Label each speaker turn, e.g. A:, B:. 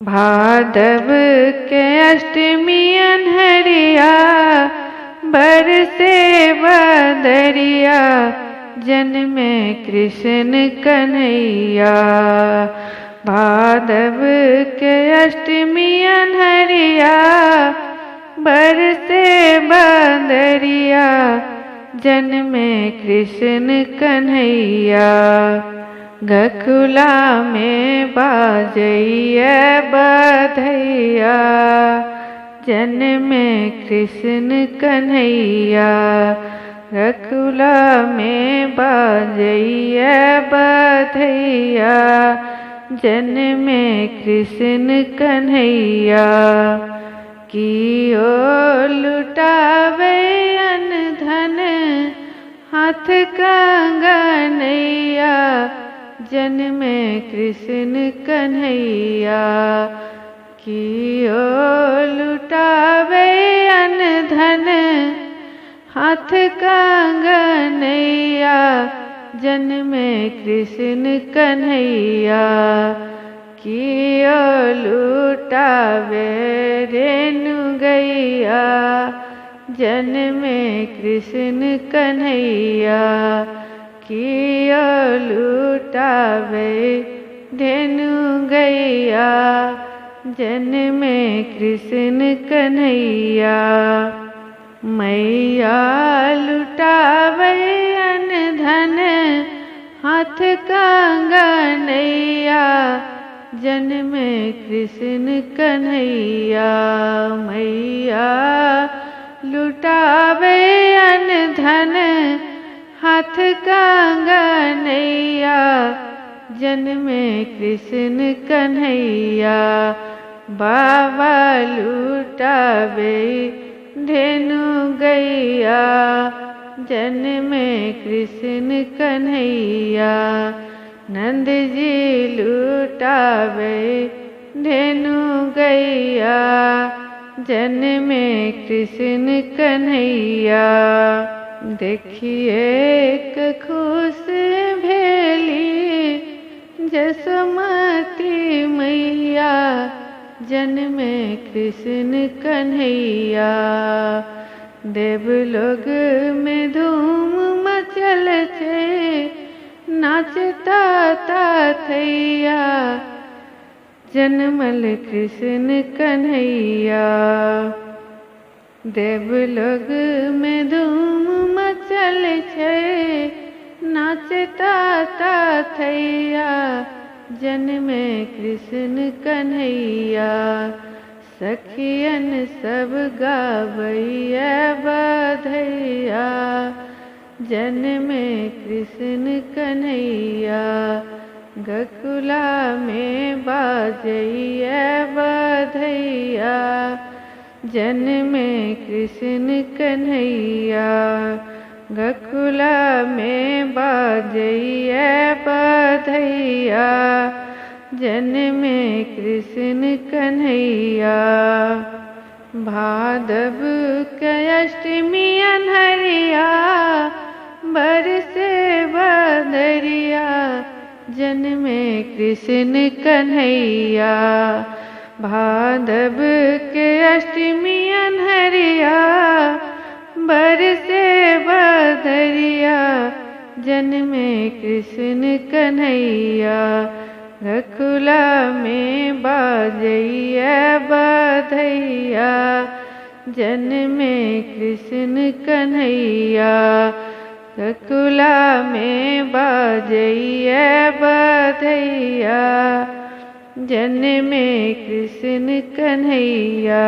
A: भादव के अष्टमी अन्हरिया बरसे बदरिया जन्मे कृष्ण कन्हैया। भादव के अष्टमी अन्हरिया बरसे बदरिया जन्मे कृष्ण कन्हैया। गकुला में बाजैया बधैया जन्मे कृष्ण कन्हैया। गकुला में बाजैया बधैया जन्मे कृष्ण कन्हैया। कियो लुटावे अन्न धन हाथ कंगनैया जन्मे कृष्ण कन्हैया। कियो लुटावे अन्न धन हाथ कंगनैया जन्मे कृष्ण कन्हैया। कियो लुटावे रेणु गैया जन्मे कृष्ण कन्हैया। कियो लुटावे धेनु गैया जन्मे कृष्ण कन्हैया। मैया लुटावे अन्न धन हाथ कंगनैया जन्मे कृष्ण कन्हैया। मैया लुटावे अन्न धन हाथ कंगनैया जन्मे कृष्ण कन्हैया। बाबा लुटावे धेनु गैया जन्मे कृष्ण कन्हैया। नंद जी लुटावे धेनु गैया जन्मे कृष्ण कन्हैया। देखिए एक खुश भेली जसमती मैया जन्मे कृष्ण कन्हैया। देवलोक में धूम मचल छे नाचता ताथैया जन्मल कृष्ण कन्हैया। देवलोक में धूम मचल छे नाचता ताथैया जन्मे कृष्ण कन्हैया। सखियन सब गावैया बधैया जन्मे कृष्ण कन्हैया। गकुला में बाजैया बधैया जन्मे कृष्ण कन्हैया। गकुला में बाजैया बधैया जन्मे कृष्ण कन्हैया। भादव के अष्टमी अन्हरिया बरसे बदरिया जन्मे कृष्ण कन्हैया। भादव के अष्टमी अन्हरिया बरसे बदरिया जन्मे कृष्ण कन्हैया। गकुला में बाजैया बधैया जन्मे कृष्ण कन्हैया। गकुला में बाजैया बधैया जन्मे कृष्ण कन्हैया।